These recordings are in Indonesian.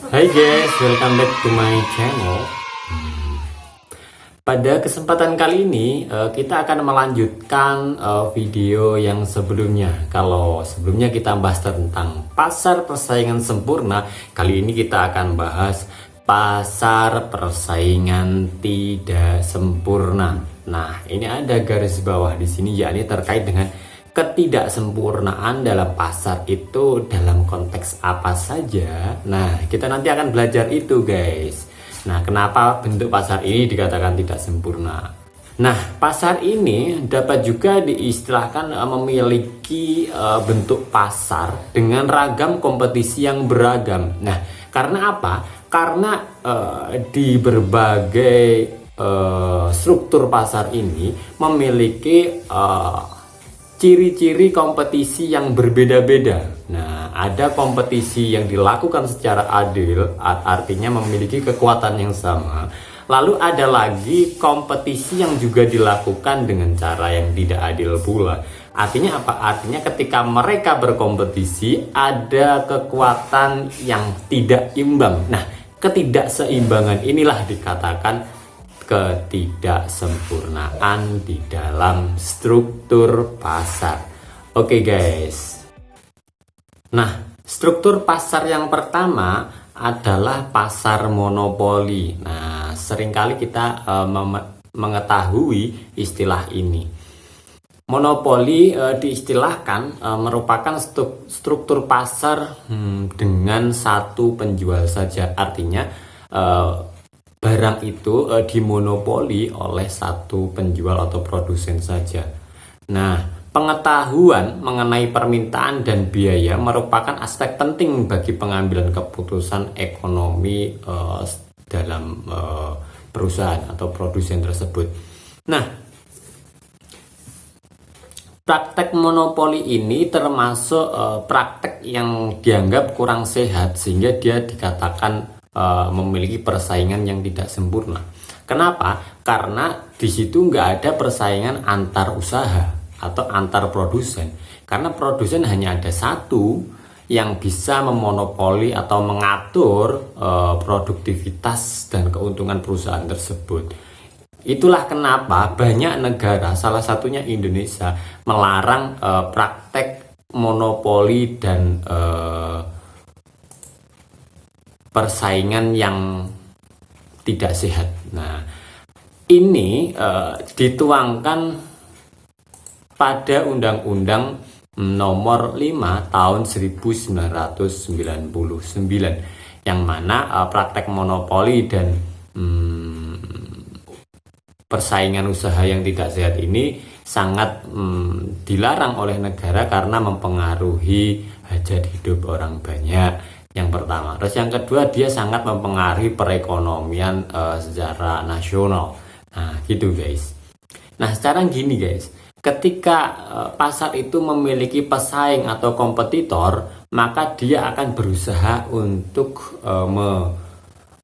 Hai guys, welcome back to my channel. Pada kesempatan kali ini kita akan melanjutkan video yang sebelumnya. Kalau sebelumnya kita bahas tentang pasar persaingan sempurna, kali ini kita akan bahas pasar persaingan tidak sempurna. Nah, ini ada garis bawah di sini, yakni terkait dengan ketidaksempurnaan dalam pasar itu dalam konteks apa saja. Nah, kita nanti akan belajar itu guys. Nah, kenapa bentuk pasar ini dikatakan tidak sempurna? Nah, pasar ini dapat juga diistilahkan memiliki bentuk pasar dengan ragam kompetisi yang beragam. Nah, karena apa? Karena di berbagai struktur pasar ini memiliki ciri-ciri kompetisi yang berbeda-beda. Nah, ada kompetisi yang dilakukan secara adil, artinya memiliki kekuatan yang sama. Lalu ada lagi kompetisi yang juga dilakukan dengan cara yang tidak adil pula. Artinya apa? Artinya ketika mereka berkompetisi ada kekuatan yang tidak imbang. Nah, ketidakseimbangan inilah dikatakan ketidaksempurnaan di dalam struktur pasar. Oke guys. Nah, struktur pasar yang pertama adalah pasar monopoli. Nah, seringkali kita mengetahui istilah ini. Monopoli diistilahkan merupakan struktur pasar dengan satu penjual saja. Artinya barang itu dimonopoli oleh satu penjual atau produsen saja. Nah, pengetahuan mengenai permintaan dan biaya merupakan aspek penting bagi pengambilan keputusan ekonomi dalam perusahaan atau produsen tersebut. Nah, praktek monopoli ini termasuk praktek yang dianggap kurang sehat sehingga dia dikatakan memiliki persaingan yang tidak sempurna. Kenapa? Karena di situ nggak ada persaingan antar usaha atau antar produsen. Karena produsen hanya ada satu yang bisa memonopoli atau mengatur produktivitas dan keuntungan perusahaan tersebut. Itulah kenapa banyak negara, salah satunya Indonesia, melarang praktek monopoli dan persaingan yang tidak sehat. Nah, ini dituangkan pada Undang-Undang Nomor 5 Tahun 1999 yang mana praktek monopoli dan persaingan usaha yang tidak sehat ini sangat dilarang oleh negara karena mempengaruhi hajat hidup orang banyak. Yang pertama, terus yang kedua dia sangat mempengaruhi perekonomian secara nasional. Nah, gitu guys. Nah, sekarang gini guys, ketika pasar itu memiliki pesaing atau kompetitor, maka dia akan berusaha untuk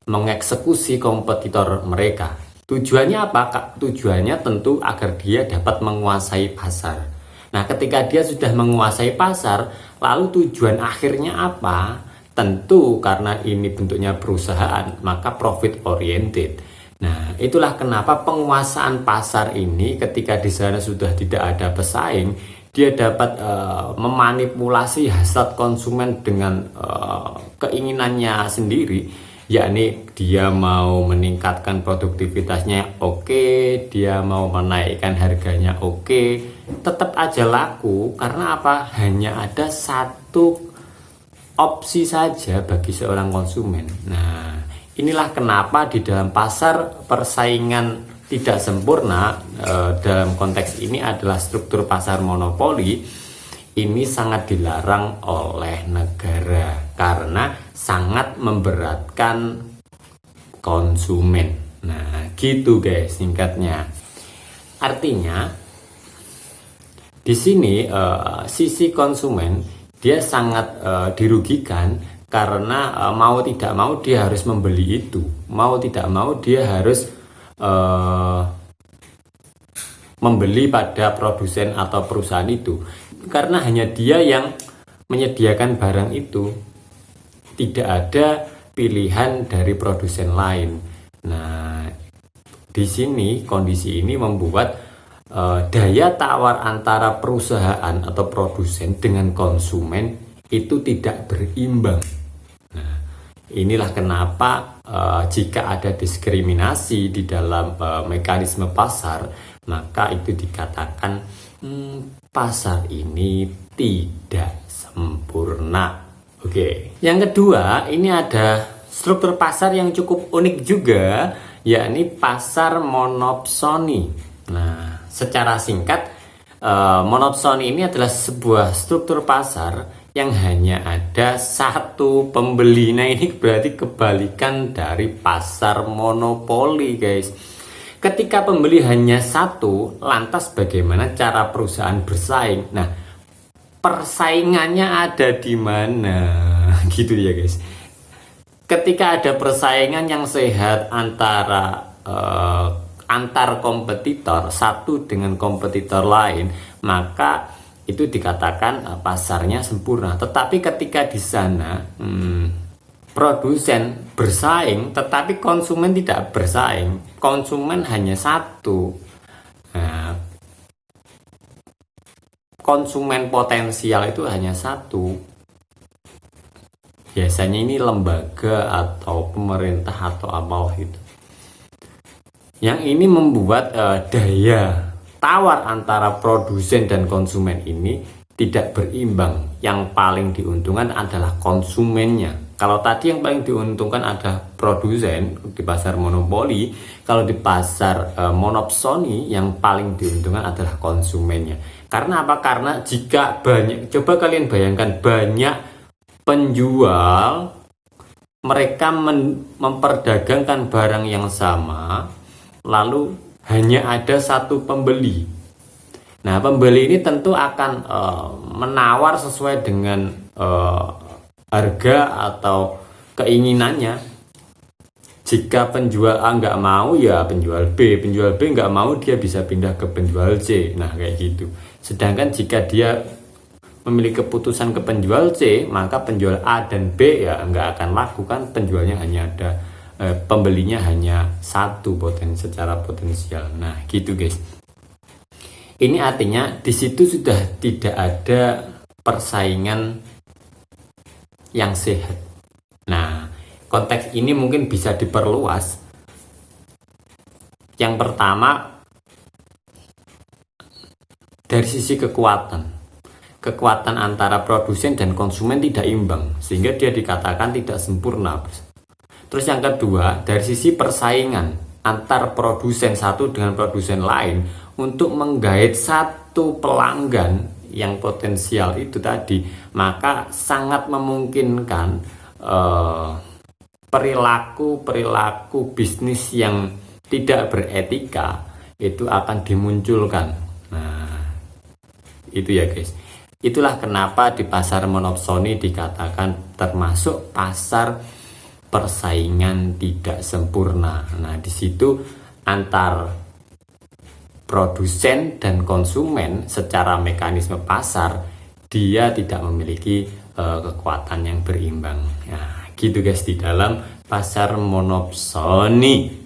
mengeksekusi kompetitor mereka. Tujuannya apa, Kak? Tujuannya tentu agar dia dapat menguasai pasar. Nah, ketika dia sudah menguasai pasar, lalu tujuan akhirnya apa? Tentu karena ini bentuknya perusahaan, maka profit oriented. Nah, itulah kenapa penguasaan pasar ini ketika di sana sudah tidak ada pesaing, dia dapat memanipulasi hasrat konsumen dengan keinginannya sendiri, yakni dia mau meningkatkan produktivitasnya oke, dia mau menaikkan harganya oke, tetap aja laku karena apa? Hanya ada satu opsi saja bagi seorang konsumen. Nah, inilah kenapa di dalam pasar persaingan tidak sempurna dalam konteks ini adalah struktur pasar monopoli ini sangat dilarang oleh negara karena sangat memberatkan konsumen. Nah, gitu guys singkatnya. Artinya di sini sisi konsumen dia sangat dirugikan karena mau tidak mau dia harus membeli itu, mau tidak mau dia harus membeli pada produsen atau perusahaan itu karena hanya dia yang menyediakan barang itu. Tidak ada pilihan dari produsen lain. Nah, di sini kondisi ini membuat daya tawar antara perusahaan atau produsen dengan konsumen itu tidak berimbang. Nah, inilah kenapa jika ada diskriminasi di dalam mekanisme pasar, maka itu dikatakan pasar ini tidak sempurna. Oke. Yang kedua, ini ada struktur pasar yang cukup unik juga, yakni pasar monopsoni. Nah, secara singkat, monopsoni ini adalah sebuah struktur pasar yang hanya ada satu pembeli. Nah, ini berarti kebalikan dari pasar monopoli, guys. Ketika pembeli hanya satu, lantas bagaimana cara perusahaan bersaing? Nah, persaingannya ada di mana? Gitu ya, guys. Ketika ada persaingan yang sehat antara antar kompetitor satu dengan kompetitor lain, maka itu dikatakan pasarnya sempurna. Tetapi ketika di sana produsen bersaing tetapi konsumen tidak bersaing, konsumen hanya satu, nah, konsumen potensial itu hanya satu, biasanya ini lembaga atau pemerintah atau apa gitu. Yang ini membuat daya tawar antara produsen dan konsumen ini tidak berimbang. Yang paling diuntungkan adalah konsumennya. Kalau tadi yang paling diuntungkan adalah produsen di pasar monopoli, kalau di pasar monopsoni yang paling diuntungkan adalah konsumennya. Karena apa? Karena jika banyak, coba kalian bayangkan banyak penjual, mereka memperdagangkan barang yang sama, lalu hanya ada satu pembeli. Nah, pembeli ini tentu akan menawar sesuai dengan harga atau keinginannya. Jika penjual A nggak mau, ya penjual B nggak mau, dia bisa pindah ke penjual C. Nah, kayak gitu. Sedangkan jika dia memiliki keputusan ke penjual C, maka penjual A dan B ya nggak akan laku, kan penjualnya hanya ada, pembelinya hanya satu secara potensial. Nah, gitu guys. Ini artinya di situ sudah tidak ada persaingan yang sehat. Nah, konteks ini mungkin bisa diperluas. Yang pertama, dari sisi kekuatan antara produsen dan konsumen tidak imbang, sehingga dia dikatakan tidak sempurna. Terus yang kedua, dari sisi persaingan antar produsen satu dengan produsen lain untuk menggait satu pelanggan yang potensial itu tadi, maka sangat memungkinkan perilaku bisnis yang tidak beretika itu akan dimunculkan. Nah, itu ya guys. Itulah kenapa di pasar monopsoni dikatakan termasuk pasar persaingan tidak sempurna. Nah, di situ antar produsen dan konsumen secara mekanisme pasar dia tidak memiliki kekuatan yang berimbang. Nah, gitu guys di dalam pasar monopsoni.